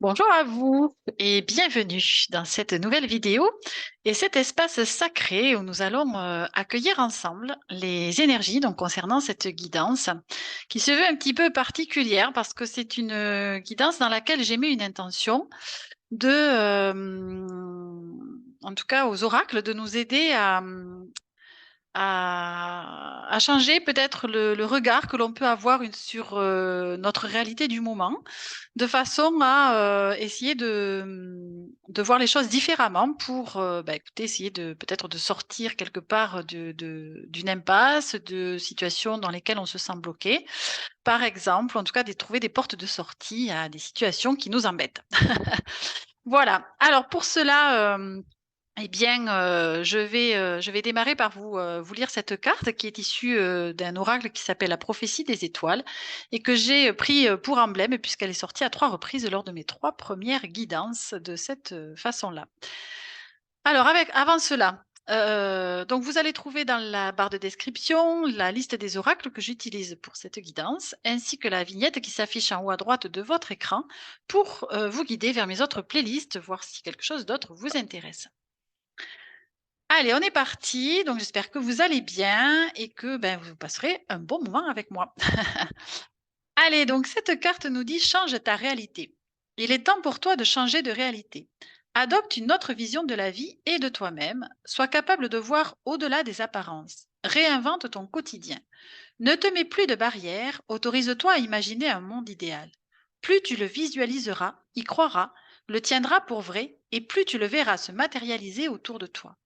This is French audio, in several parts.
Bonjour à vous et bienvenue dans cette nouvelle vidéo et cet espace sacré où nous allons accueillir ensemble les énergies donc concernant cette guidance qui se veut un petit peu particulière parce que c'est une guidance dans laquelle j'ai mis une intention de, en tout cas aux oracles, de nous aider à changer peut-être le regard que l'on peut avoir sur notre réalité du moment de façon à essayer de voir les choses différemment pour écoutez, essayer de peut-être de sortir quelque part d'une impasse, de situations dans lesquelles on se sent bloqué. Par exemple, en tout cas, de trouver des portes de sortie à des situations qui nous embêtent. Voilà. Alors pour cela, je vais démarrer par vous lire cette carte qui est issue d'un oracle qui s'appelle la prophétie des étoiles et que j'ai pris pour emblème puisqu'elle est sortie à 3 reprises lors de mes 3 premières guidances de cette façon-là. Alors, avant cela, donc vous allez trouver dans la barre de description la liste des oracles que j'utilise pour cette guidance, ainsi que la vignette qui s'affiche en haut à droite de votre écran pour vous guider vers mes autres playlists, voir si quelque chose d'autre vous intéresse. Allez, on est parti. Donc, j'espère que vous allez bien et que vous passerez un bon moment avec moi. Allez, donc cette carte nous dit change ta réalité. Il est temps pour toi de changer de réalité. Adopte une autre vision de la vie et de toi-même. Sois capable de voir au-delà des apparences. Réinvente ton quotidien. Ne te mets plus de barrières. Autorise-toi à imaginer un monde idéal. Plus tu le visualiseras, y croiras, le tiendras pour vrai et plus tu le verras se matérialiser autour de toi.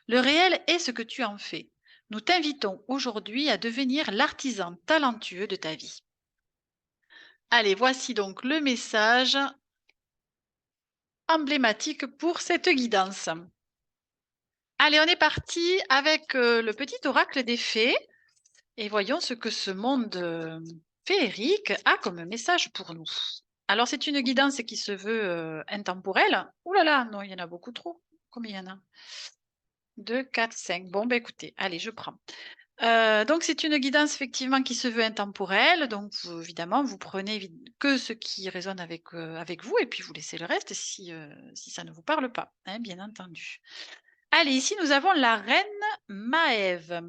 Le réel est ce que tu en fais. Nous t'invitons aujourd'hui à devenir l'artisan talentueux de ta vie. Allez, voici donc le message emblématique pour cette guidance. Allez, on est parti avec le petit oracle des fées et voyons ce que ce monde féerique a comme message pour nous. Alors, c'est une guidance qui se veut intemporelle. Ouh là là, non, il y en a beaucoup trop. Combien il y en a? 2, 4, 5. Bon, écoutez, allez, je prends. Donc c'est une guidance effectivement qui se veut intemporelle, donc évidemment vous prenez que ce qui résonne avec vous et puis vous laissez le reste si ça ne vous parle pas, hein, bien entendu. Allez, ici nous avons la reine Maève.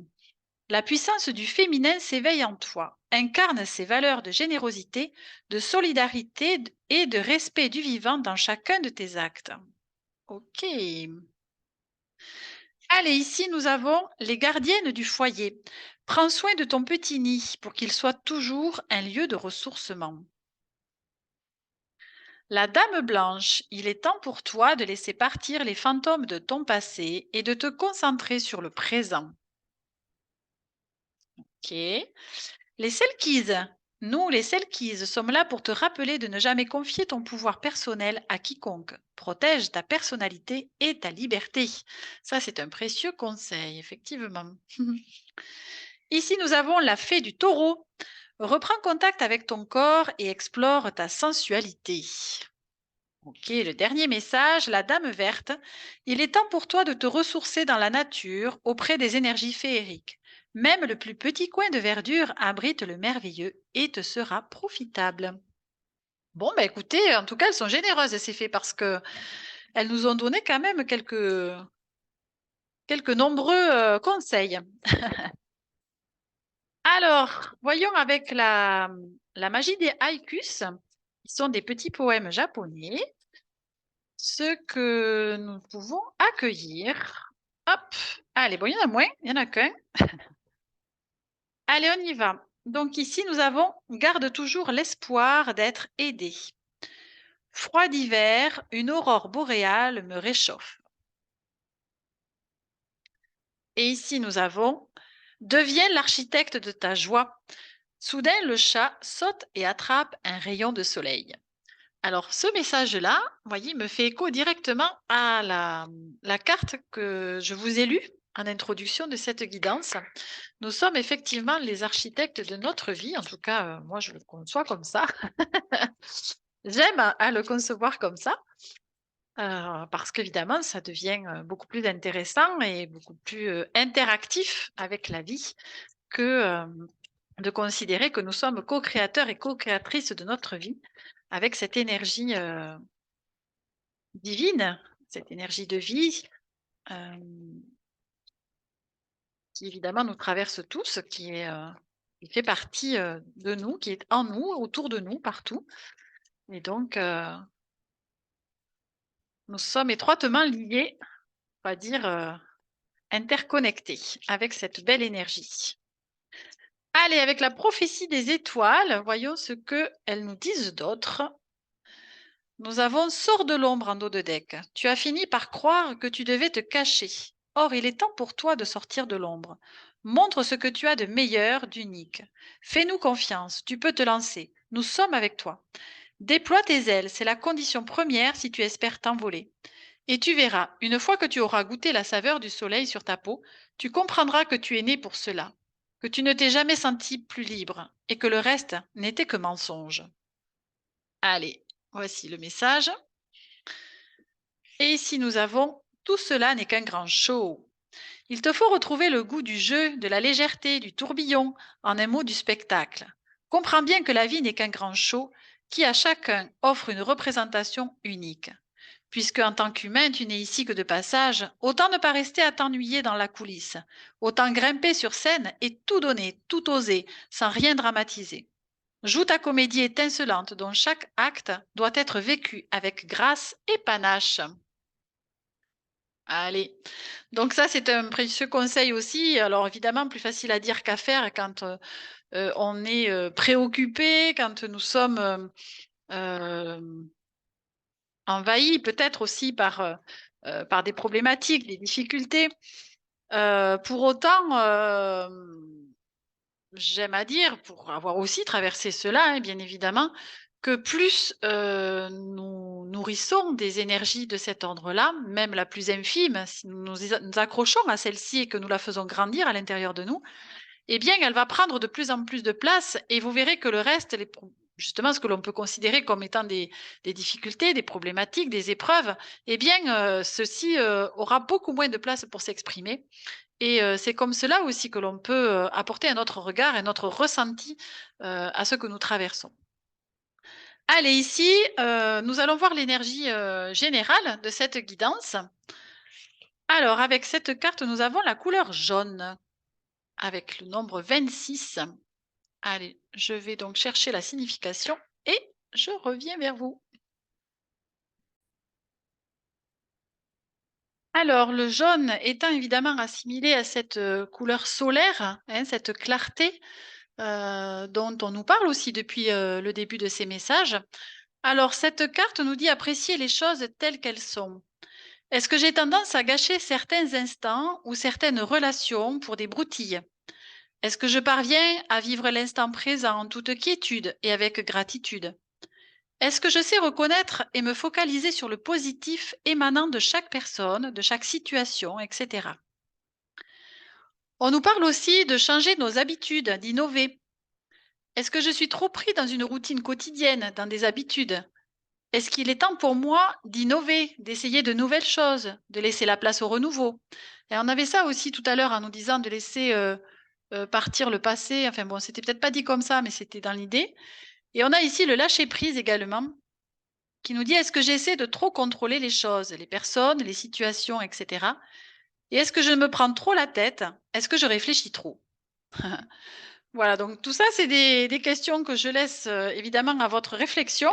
La puissance du féminin s'éveille en toi, incarne ses valeurs de générosité, de solidarité et de respect du vivant dans chacun de tes actes. Ok. Allez, ici nous avons les gardiennes du foyer. Prends soin de ton petit nid pour qu'il soit toujours un lieu de ressourcement. La dame blanche, il est temps pour toi de laisser partir les fantômes de ton passé et de te concentrer sur le présent. Ok. Les Selkies. Nous, les Selkies, sommes là pour te rappeler de ne jamais confier ton pouvoir personnel à quiconque. Protège ta personnalité et ta liberté. Ça, c'est un précieux conseil, effectivement. Ici, nous avons la fée du taureau. Reprends contact avec ton corps et explore ta sensualité. Ok, le dernier message, la dame verte. Il est temps pour toi de te ressourcer dans la nature auprès des énergies féeriques. Même le plus petit coin de verdure abrite le merveilleux et te sera profitable. Bon, écoutez, en tout cas, elles sont généreuses ces fées parce que elles nous ont donné quand même quelques nombreux conseils. Alors, voyons avec la magie des haïkus, qui sont des petits poèmes japonais, ce que nous pouvons accueillir. Hop, allez, bon, il y en a moins, il n'y en a qu'un. Allez, on y va. Donc ici, nous avons garde toujours l'espoir d'être aidé. Froid d'hiver, une aurore boréale me réchauffe. Et ici, nous avons deviens l'architecte de ta joie. Soudain, le chat saute et attrape un rayon de soleil. Alors, ce message-là, vous voyez, me fait écho directement à la carte que je vous ai lue en introduction de cette guidance. Nous sommes effectivement les architectes de notre vie. En tout cas, moi, je le conçois comme ça. J'aime à le concevoir comme ça, parce qu'évidemment, ça devient beaucoup plus intéressant et beaucoup plus interactif avec la vie que de considérer que nous sommes co-créateurs et co-créatrices de notre vie. avec cette énergie divine, cette énergie de vie qui évidemment nous traverse tous, qui fait partie de nous, qui est en nous, autour de nous, partout. Et donc, nous sommes étroitement liés, on va dire interconnectés avec cette belle énergie. Allez, avec la prophétie des étoiles, voyons ce qu'elles nous disent d'autre. Nous avons sort de l'ombre en dos de deck. Tu as fini par croire que tu devais te cacher. Or, il est temps pour toi de sortir de l'ombre. Montre ce que tu as de meilleur, d'unique. Fais-nous confiance, tu peux te lancer. Nous sommes avec toi. Déploie tes ailes, c'est la condition première si tu espères t'envoler. Et tu verras, une fois que tu auras goûté la saveur du soleil sur ta peau, tu comprendras que tu es né pour cela, que tu ne t'es jamais senti plus libre et que le reste n'était que mensonge. Allez, voici le message. Et ici nous avons tout cela n'est qu'un grand show. Il te faut retrouver le goût du jeu, de la légèreté, du tourbillon, en un mot du spectacle. Comprends bien que la vie n'est qu'un grand show qui à chacun offre une représentation unique. Puisque en tant qu'humain, tu n'es ici que de passage, autant ne pas rester à t'ennuyer dans la coulisse. Autant grimper sur scène et tout donner, tout oser, sans rien dramatiser. Joue ta comédie étincelante dont chaque acte doit être vécu avec grâce et panache. Allez. Donc ça, c'est un précieux conseil aussi. Alors évidemment, plus facile à dire qu'à faire quand on est préoccupé, quand nous sommes envahis peut-être aussi par des problématiques, des difficultés. Pour autant, j'aime à dire, pour avoir aussi traversé cela, hein, bien évidemment, que plus nous nourrissons des énergies de cet ordre-là, même la plus infime, si nous accrochons à celle-ci et que nous la faisons grandir à l'intérieur de nous, eh bien, elle va prendre de plus en plus de place et vous verrez que le reste, justement, ce que l'on peut considérer comme étant des difficultés, des problématiques, des épreuves, eh bien, ceci aura beaucoup moins de place pour s'exprimer. Et c'est comme cela aussi que l'on peut apporter un autre regard et notre ressenti à ce que nous traversons. Allez, ici, nous allons voir l'énergie générale de cette guidance. Alors, avec cette carte, nous avons la couleur jaune, avec le nombre 26. Allez, je vais donc chercher la signification et je reviens vers vous. Alors, le jaune étant évidemment assimilé à cette couleur solaire, hein, cette clarté dont on nous parle aussi depuis le début de ces messages. Alors, cette carte nous dit apprécier les choses telles qu'elles sont. Est-ce que j'ai tendance à gâcher certains instants ou certaines relations pour des broutilles? Est-ce que je parviens à vivre l'instant présent en toute quiétude et avec gratitude? Est-ce que je sais reconnaître et me focaliser sur le positif émanant de chaque personne, de chaque situation, etc. On nous parle aussi de changer nos habitudes, d'innover. Est-ce que je suis trop pris dans une routine quotidienne, dans des habitudes? Est-ce qu'il est temps pour moi d'innover, d'essayer de nouvelles choses, de laisser la place au renouveau? Et on avait ça aussi tout à l'heure en nous disant de laisser partir le passé. Enfin bon, c'était peut-être pas dit comme ça, mais c'était dans l'idée. Et on a ici le lâcher prise également, qui nous dit est-ce que j'essaie de trop contrôler les choses, les personnes, les situations, etc. Et est-ce que je me prends trop la tête? Est-ce que je réfléchis trop? Voilà, donc tout ça, c'est des questions que je laisse évidemment à votre réflexion.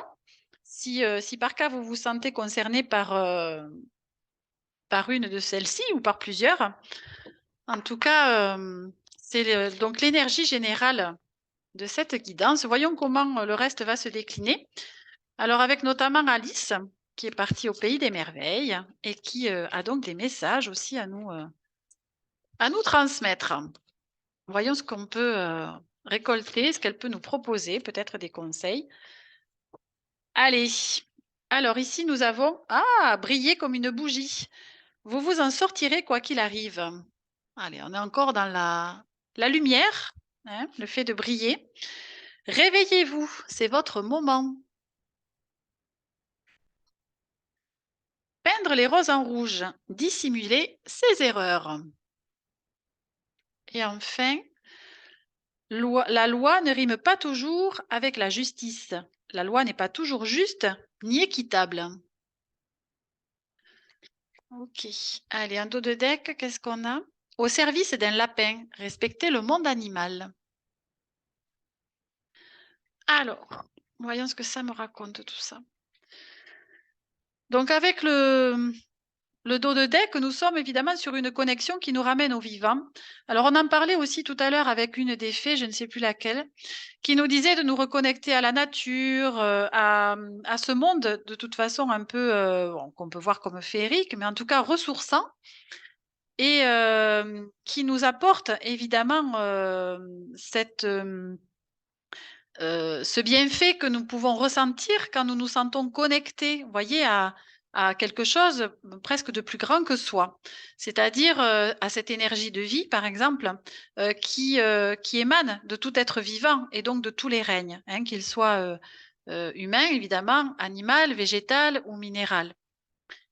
Si par cas vous vous sentez concerné par une de celles-ci ou par plusieurs. En tout cas, c'est donc l'énergie générale de cette guidance. Voyons comment le reste va se décliner. Alors avec notamment Alice, qui est partie au pays des merveilles et qui a donc des messages aussi à nous transmettre. Voyons ce qu'on peut récolter, ce qu'elle peut nous proposer, peut-être des conseils. Allez, alors ici nous avons briller comme une bougie. Vous vous en sortirez quoi qu'il arrive. Allez, on est encore dans la lumière, hein, le fait de briller. Réveillez-vous, c'est votre moment. Peindre les roses en rouge, dissimuler ses erreurs. Et enfin, la loi ne rime pas toujours avec la justice. la loi n'est pas toujours juste ni équitable. OK. Allez, un dos de deck, qu'est-ce qu'on a? Au service d'un lapin, respecter le monde animal. Alors, voyons ce que ça me raconte tout ça. Donc avec le dos de deck, nous sommes évidemment sur une connexion qui nous ramène au vivant. Alors on en parlait aussi tout à l'heure avec une des fées, je ne sais plus laquelle, qui nous disait de nous reconnecter à la nature, à ce monde de toute façon un peu, bon, qu'on peut voir comme féerique, mais en tout cas ressourçant et qui nous apporte évidemment, ce bienfait que nous pouvons ressentir quand nous nous sentons connectés, vous voyez, à quelque chose, presque de plus grand que soi. C'est-à-dire, à cette énergie de vie, par exemple, qui émane de tout être vivant et donc de tous les règnes, hein, qu'ils soient, humains évidemment, animal, végétal ou minéral.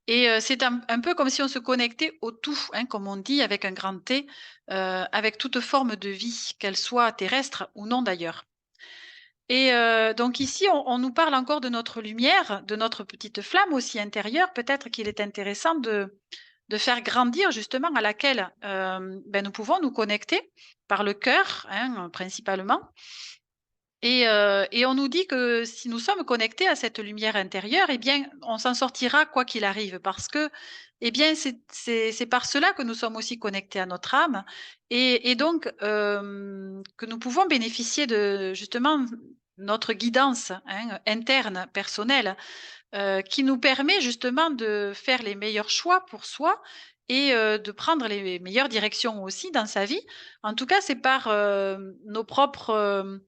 Et c'est un peu comme si on se connectait au tout, hein, comme on dit avec un grand T, avec toute forme de vie, qu'elle soit terrestre ou non d'ailleurs. Et donc ici, on nous parle encore de notre lumière, de notre petite flamme aussi intérieure. Peut-être qu'il est intéressant de faire grandir justement à laquelle, nous pouvons nous connecter par le cœur, hein, principalement. Et on nous dit que si nous sommes connectés à cette lumière intérieure, eh bien, on s'en sortira quoi qu'il arrive parce que, eh bien, c'est par cela que nous sommes aussi connectés à notre âme et donc que nous pouvons bénéficier de justement notre guidance, hein, interne, personnelle, qui nous permet justement de faire les meilleurs choix pour soi et de prendre les meilleures directions aussi dans sa vie. En tout cas, c'est par, nos propres,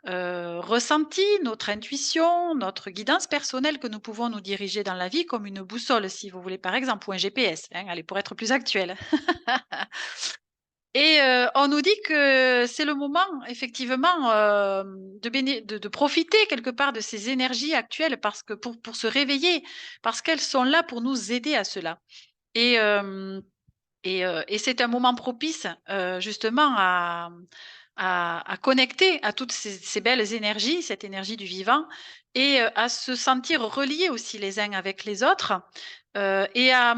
ressenti, notre intuition, notre guidance personnelle que nous pouvons nous diriger dans la vie comme une boussole, si vous voulez, par exemple, ou un GPS, hein, allez, pour être plus actuel. Et on nous dit que c'est le moment effectivement, de profiter quelque part de ces énergies actuelles parce que pour se réveiller, parce qu'elles sont là pour nous aider à cela. Et et c'est un moment propice, justement à connecter à toutes ces belles énergies, cette énergie du vivant et à se sentir reliés aussi les uns avec les autres, et à,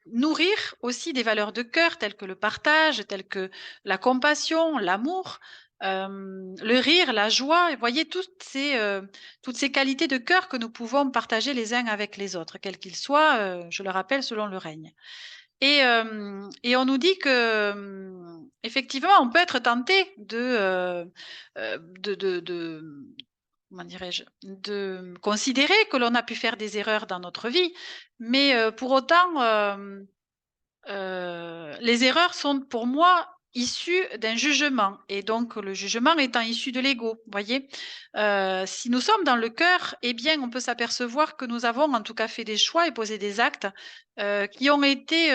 nourrir aussi des valeurs de cœur telles que le partage, telles que la compassion, l'amour, le rire, la joie. Vous voyez toutes ces qualités de cœur que nous pouvons partager les uns avec les autres, quels qu'ils soient, je le rappelle, selon le règne. Et on nous dit que, effectivement, on peut être tenté de comment dirais-je? De considérer que l'on a pu faire des erreurs dans notre vie, mais pour autant, les erreurs sont pour moi issues d'un jugement et donc le jugement étant issu de l'ego, vous voyez? Si nous sommes dans le cœur, eh bien, on peut s'apercevoir que nous avons en tout cas fait des choix et posé des actes, qui ont été,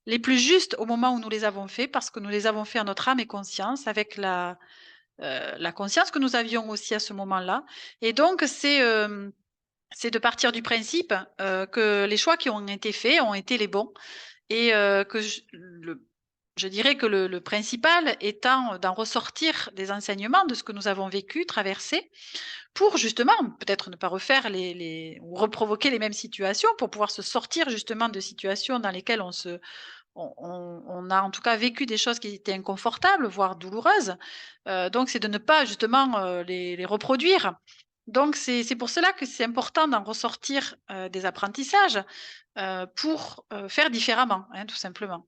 les plus justes au moment où nous les avons faits, parce que nous les avons faits en notre âme et conscience avec la conscience que nous avions aussi à ce moment-là et donc c'est de partir du principe, que les choix qui ont été faits ont été les bons et que je dirais que le principal étant d'en ressortir des enseignements de ce que nous avons vécu, traversé, pour justement peut-être ne pas refaire les ou reprovoquer les mêmes situations, pour pouvoir se sortir justement de situations dans lesquelles on a en tout cas vécu des choses qui étaient inconfortables, voire douloureuses. Donc c'est de ne pas justement, les reproduire. Donc c'est pour cela que c'est important d'en ressortir, des apprentissages, pour, faire différemment, hein, tout simplement.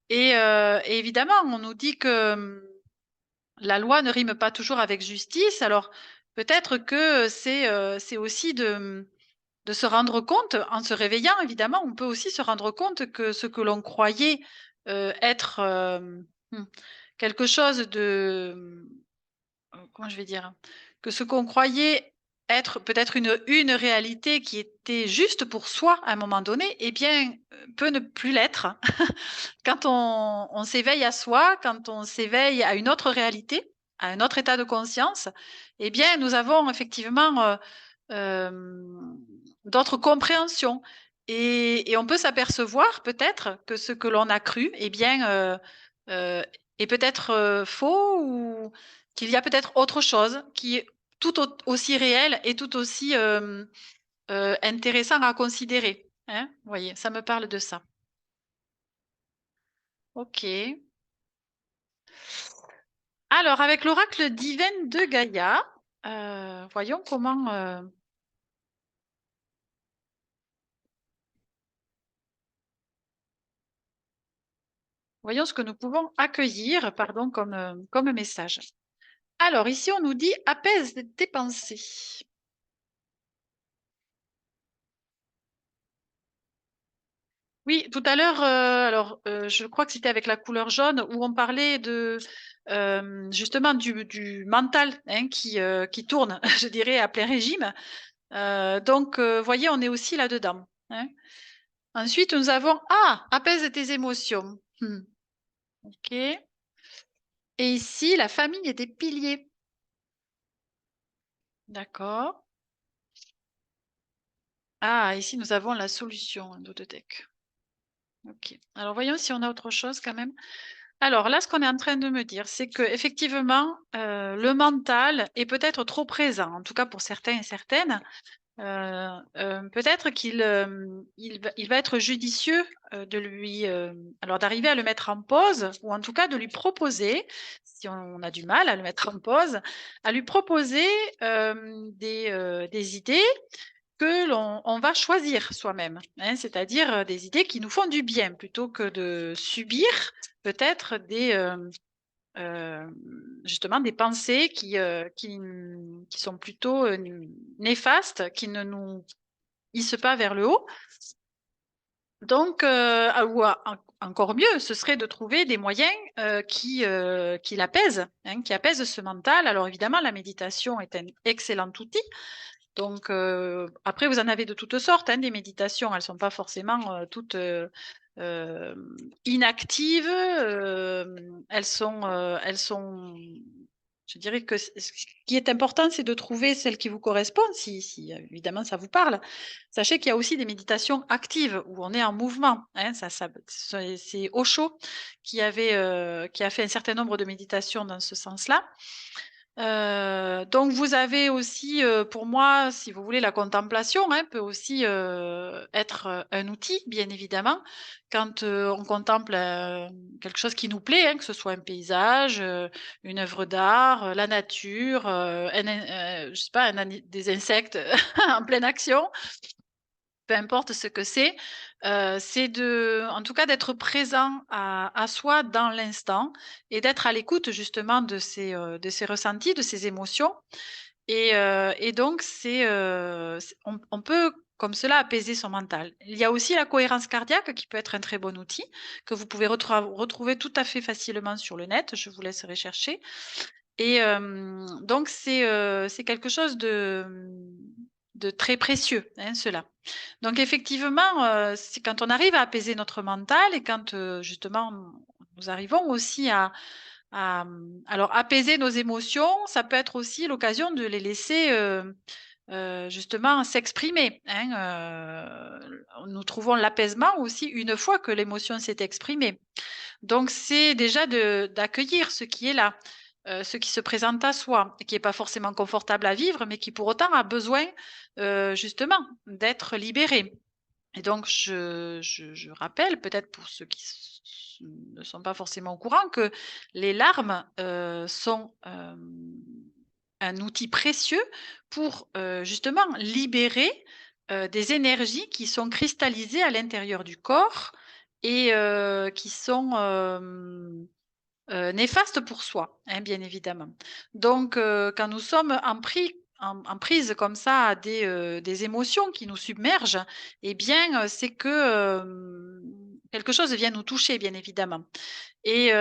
Et évidemment, on nous dit que, la loi ne rime pas toujours avec justice. Alors peut-être que c'est aussi de se rendre compte, en se réveillant évidemment, on peut aussi se rendre compte que ce que l'on croyait, être, quelque chose de, comment je vais dire? Que ce qu'on croyait être peut-être une réalité qui était juste pour soi à un moment donné, eh bien, peut ne plus l'être. Quand on s'éveille à soi, quand on s'éveille à une autre réalité, à un autre état de conscience, eh bien, nous avons effectivement, d'autres compréhensions et on peut s'apercevoir peut-être que ce que l'on a cru, eh bien, est peut-être, faux ou qu'il y a peut-être autre chose qui tout aussi réel et tout aussi intéressant à considérer. Hein, vous voyez, ça me parle de ça. Ok. Alors, avec l'oracle divin de Gaïa, voyons comment. Voyons ce que nous pouvons accueillir, pardon, comme message. Alors, ici, on nous dit apaise tes pensées. Oui, tout à l'heure, je crois que c'était avec la couleur jaune où on parlait de justement du mental hein, qui tourne, je dirais, à plein régime. Donc, voyez, on est aussi là-dedans. Hein. Ensuite, nous avons apaise tes émotions. Ok. Et ici, la famille des piliers. D'accord. Ah, ici, nous avons la solution, un deck. Ok. Alors, voyons si on a autre chose quand même. Alors là, ce qu'on est en train de me dire, c'est que effectivement, le mental est peut-être trop présent, en tout cas pour certains et certaines. Peut-être qu'il va être judicieux de lui, alors d'arriver à le mettre en pause, ou en tout cas de lui proposer, si on a du mal à le mettre en pause, à lui proposer des idées que on va choisir soi-même, hein, c'est-à-dire des idées qui nous font du bien, plutôt que de subir peut-être justement des pensées qui sont plutôt néfastes, qui ne nous hissent pas vers le haut. Donc, encore mieux, ce serait de trouver des moyens qui l'apaisent, hein, qui apaisent ce mental. Alors évidemment, la méditation est un excellent outil. Donc, après, vous en avez de toutes sortes, hein, des méditations. Elles ne sont pas forcément toutes euh, inactives. Elles sont, je dirais que ce qui est important, c'est de trouver celle qui vous correspond, si évidemment ça vous parle. Sachez qu'il y a aussi des méditations actives où on est en mouvement. Hein, c'est Osho qui a fait un certain nombre de méditations dans ce sens-là. Donc vous avez aussi, pour moi, si vous voulez, la contemplation hein, peut aussi être un outil, bien évidemment, quand on contemple quelque chose qui nous plaît, hein, que ce soit un paysage, une œuvre d'art, la nature, je sais pas, des insectes en pleine action, peu importe ce que c'est en tout cas, d'être présent à soi dans l'instant et d'être à l'écoute justement de ces ressentis, de ces émotions. Et donc, on peut comme cela apaiser son mental. Il y a aussi la cohérence cardiaque qui peut être un très bon outil que vous pouvez retrouver tout à fait facilement sur le net. Je vous laisserai chercher. Et donc, c'est quelque chose de très précieux, hein, cela. Donc effectivement, c'est quand on arrive à apaiser notre mental et quand, justement, nous arrivons aussi alors apaiser nos émotions, ça peut être aussi l'occasion de les laisser, justement s'exprimer, hein, nous trouvons l'apaisement aussi une fois que l'émotion s'est exprimée. Donc c'est déjà d'accueillir ce qui est là, ce qui se présente à soi, qui est pas forcément confortable à vivre, mais qui pour autant a besoin, justement d'être libéré. Et donc je rappelle, peut-être pour ceux qui ne sont pas forcément au courant, que les larmes, sont, un outil précieux pour, justement libérer, des énergies qui sont cristallisées à l'intérieur du corps et qui sont, néfastes pour soi, hein, bien évidemment. Donc, quand nous sommes en prise comme ça à des émotions qui nous submergent, eh bien, c'est que, quelque chose vient nous toucher, bien évidemment. Et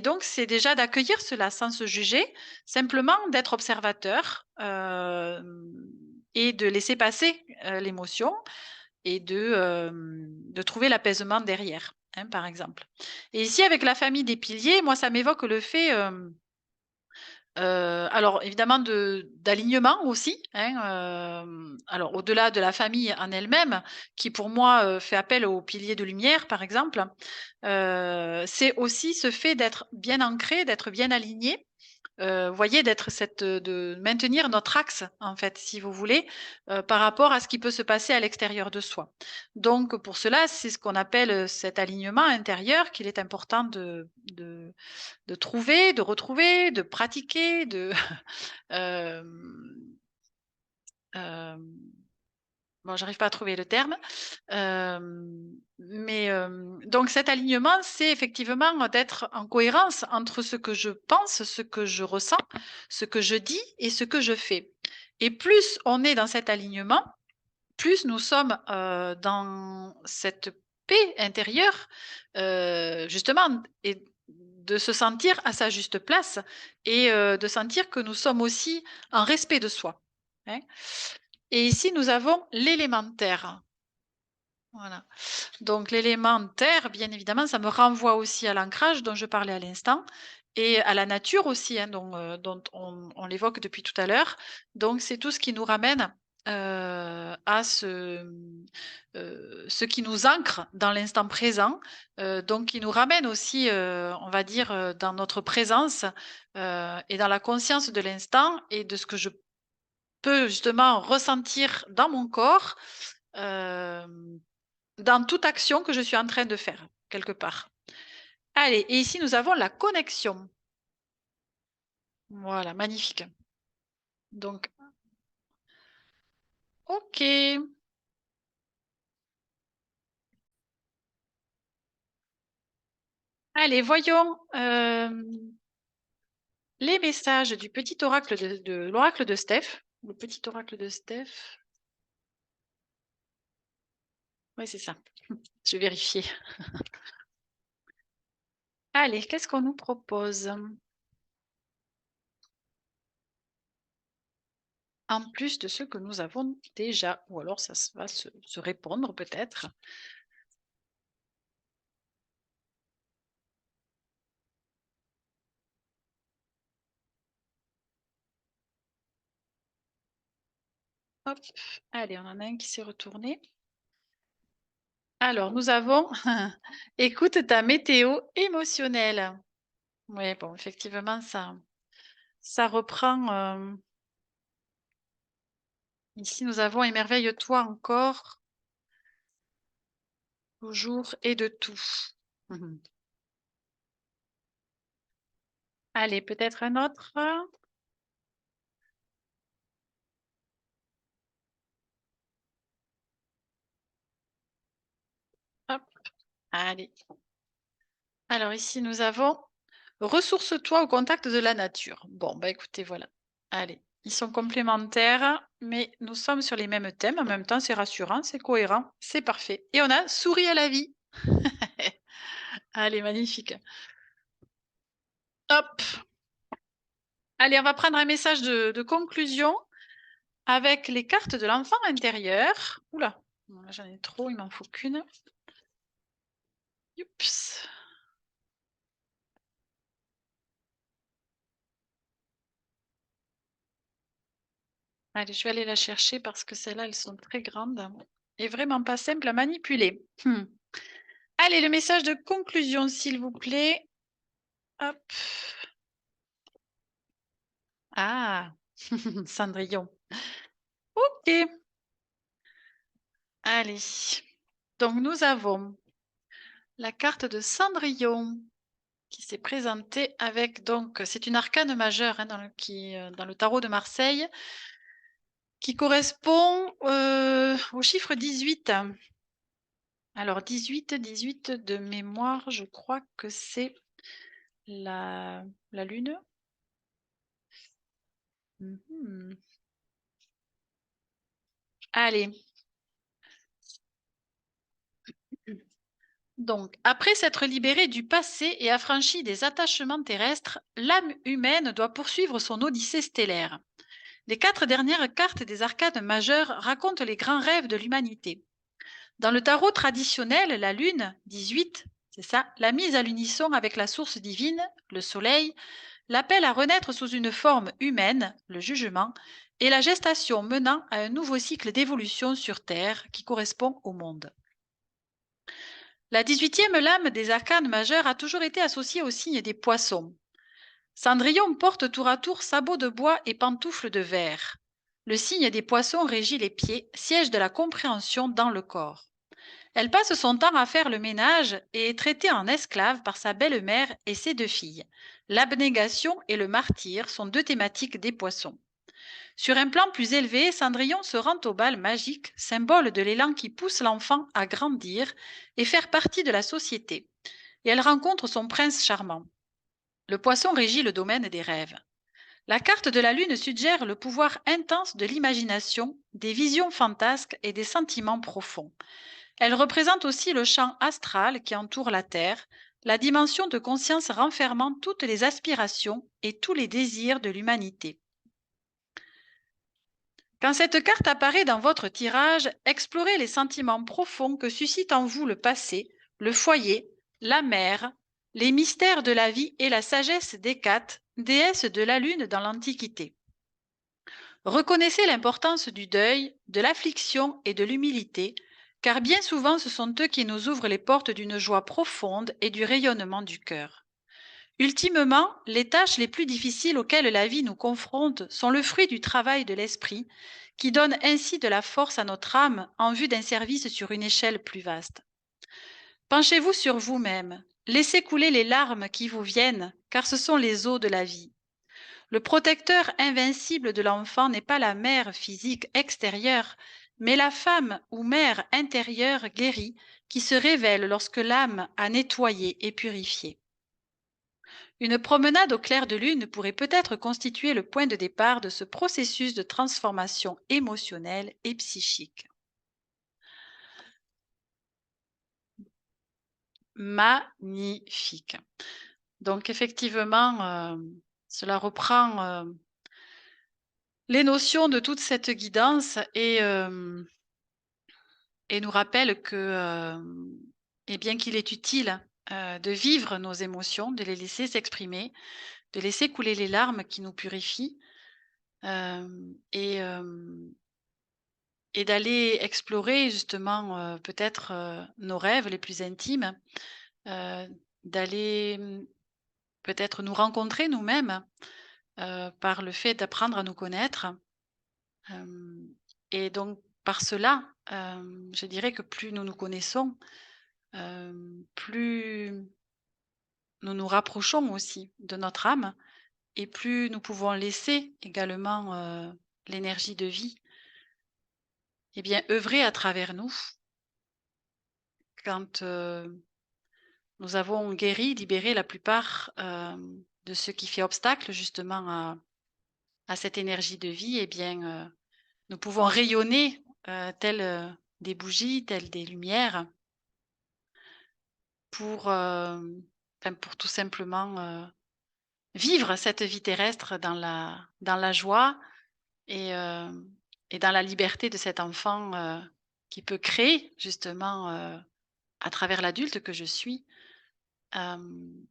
donc, c'est déjà d'accueillir cela sans se juger, simplement d'être observateur, et de laisser passer, l'émotion et de trouver l'apaisement derrière, hein, par exemple. Et ici, avec la famille des piliers, moi, ça m'évoque le fait, alors évidemment d'alignement aussi, hein, alors au-delà de la famille en elle-même, qui pour moi, fait appel aux piliers de lumière, par exemple, c'est aussi ce fait d'être bien ancré, d'être bien aligné, vous voyez, de maintenir notre axe, en fait, si vous voulez, par rapport à ce qui peut se passer à l'extérieur de soi. Donc pour cela, c'est ce qu'on appelle, cet alignement intérieur qu'il est important de trouver, de retrouver, de pratiquer, de hem, hem bon, j'arrive pas à trouver le terme, donc cet alignement, c'est effectivement d'être en cohérence entre ce que je pense, ce que je ressens, ce que je dis et ce que je fais et plus on est dans cet alignement, plus nous sommes, dans cette paix intérieure, justement et de se sentir à sa juste place et de sentir que nous sommes aussi en respect de soi, hein et ici nous avons l'élémentaire. Voilà. Donc l'élément terre, bien évidemment, ça me renvoie aussi à l'ancrage dont je parlais à l'instant et à la nature aussi, hein, dont on l'évoque depuis tout à l'heure. Donc c'est tout ce qui nous ramène, à ce qui nous ancre dans l'instant présent, donc qui nous ramène aussi, on va dire, dans notre présence, et dans la conscience de l'instant et de ce que je peux justement ressentir dans mon corps, hem dans toute action que je suis en train de faire, quelque part. Allez, et ici nous avons la connexion. Voilà, magnifique. Donc, OK. Allez, voyons, les messages du petit oracle de l'oracle de Steph. Le petit oracle de Steph. Oui, c'est ça. Je vais vérifier. Allez, qu'est-ce qu'on nous propose? En plus de ce que nous avons déjà, ou alors ça va se répondre peut-être. Hop, allez, on en a un qui s'est retourné. Alors, nous avons écoute ta météo émotionnelle. Oui, bon, effectivement, ça reprend. Ici, nous avons émerveille-toi encore, toujours et de tout. Mhm. Allez, peut-être un autre. Hop, allez. Alors, ici, nous avons ressource-toi au contact de la nature. Bon, bah écoutez, voilà. Allez, ils sont complémentaires, mais nous sommes sur les mêmes thèmes. En même temps, c'est rassurant, c'est cohérent, c'est parfait. Et on a souris à la vie. Allez, magnifique. Hop. Allez, on va prendre un message de conclusion avec les cartes de l'enfant intérieur. Oula, j'en ai trop, il m'en faut qu'une. Youps. Allez, je vais aller la chercher parce que celles-là, elles sont très grandes et vraiment pas simples à manipuler. Allez, le message de conclusion, s'il vous plaît. Hop. Ah, Cendrillon. Ok. Allez. Donc, nous avons la carte de Cendrillon qui s'est présentée avec, donc, c'est une arcane majeure hein, dans le tarot de Marseille, qui correspond au chiffre 18. Alors 18, 18 de mémoire, je crois que c'est la lune. Mhm. Allez. Donc, après s'être libérée du passé et affranchie des attachements terrestres, l'âme humaine doit poursuivre son odyssée stellaire. Les 4 dernières cartes des arcades majeures racontent les grands rêves de l'humanité. Dans le tarot traditionnel, la lune, 18, c'est ça, la mise à l'unisson avec la source divine, le soleil, l'appel à renaître sous une forme humaine, le jugement, et la gestation menant à un nouveau cycle d'évolution sur Terre qui correspond au monde. La 18e lame des arcanes majeures a toujours été associée au signe des poissons. Cendrillon porte tour à tour sabots de bois et pantoufles de verre. Le signe des poissons régit les pieds, siège de la compréhension dans le corps. Elle passe son temps à faire le ménage et est traitée en esclave par sa belle-mère et ses deux filles. L'abnégation et le martyr sont deux thématiques des poissons. Sur un plan plus élevé, Cendrillon se rend au bal magique, symbole de l'élan qui pousse l'enfant à grandir et faire partie de la société. Et elle rencontre son prince charmant. Le poisson régit le domaine des rêves. La carte de la Lune suggère le pouvoir intense de l'imagination, des visions fantasques et des sentiments profonds. Elle représente aussi le champ astral qui entoure la Terre, la dimension de conscience renfermant toutes les aspirations et tous les désirs de l'humanité. Quand cette carte apparaît dans votre tirage, explorez les sentiments profonds que suscite en vous le passé, le foyer, la mer, les mystères de la vie et la sagesse d'Hécate, déesse de la Lune dans l'Antiquité. Reconnaissez l'importance du deuil, de l'affliction et de l'humilité, car bien souvent ce sont eux qui nous ouvrent les portes d'une joie profonde et du rayonnement du cœur. Ultimement, les tâches les plus difficiles auxquelles la vie nous confronte sont le fruit du travail de l'esprit, qui donne ainsi de la force à notre âme en vue d'un service sur une échelle plus vaste. Penchez-vous sur vous-même, laissez couler les larmes qui vous viennent, car ce sont les eaux de la vie. Le protecteur invincible de l'enfant n'est pas la mère physique extérieure, mais la femme ou mère intérieure guérie qui se révèle lorsque l'âme a nettoyé et purifié. Une promenade au clair de lune pourrait peut-être constituer le point de départ de ce processus de transformation émotionnelle et psychique. Magnifique. Donc effectivement, cela reprend les notions de toute cette guidance et nous rappelle que, eh bien, qu'il est utile de vivre nos émotions, de les laisser s'exprimer, de laisser couler les larmes qui nous purifient, et d'aller explorer justement, peut-être, nos rêves les plus intimes, heu, d'aller, peut-être nous rencontrer nous-mêmes, par le fait d'apprendre à nous connaître, hem et donc par cela, je dirais que plus nous nous connaissons, plus nous nous rapprochons aussi de notre âme et plus nous pouvons laisser également, l'énergie de vie, eh bien, œuvrer à travers nous. Quand, nous avons guéri, libéré la plupart, de ce qui fait obstacle justement à cette énergie de vie, eh bien, nous pouvons rayonner, telles, des bougies, telles des lumières pour, pour tout simplement, vivre cette vie terrestre dans la joie et et dans la liberté de cet enfant, qui peut créer justement, à travers l'adulte que je suis, hem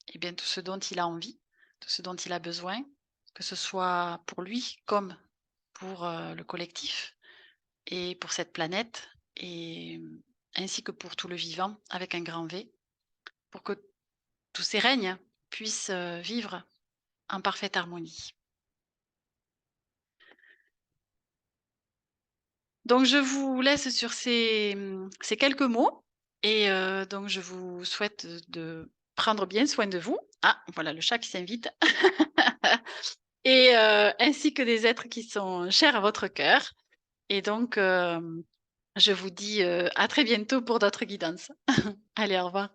et bien, tout ce dont il a envie, tout ce dont il a besoin, que ce soit pour lui comme pour, le collectif et pour cette planète et ainsi que pour tout le vivant avec un grand V, pour que tous ces règnes puissent, vivre en parfaite harmonie. Donc je vous laisse sur ces quelques mots et donc je vous souhaite de prendre bien soin de vous. Ah, voilà le chat qui s'invite. Et ainsi que des êtres qui sont chers à votre cœur et donc je vous dis, à très bientôt pour d'autres guidances. Allez, au revoir.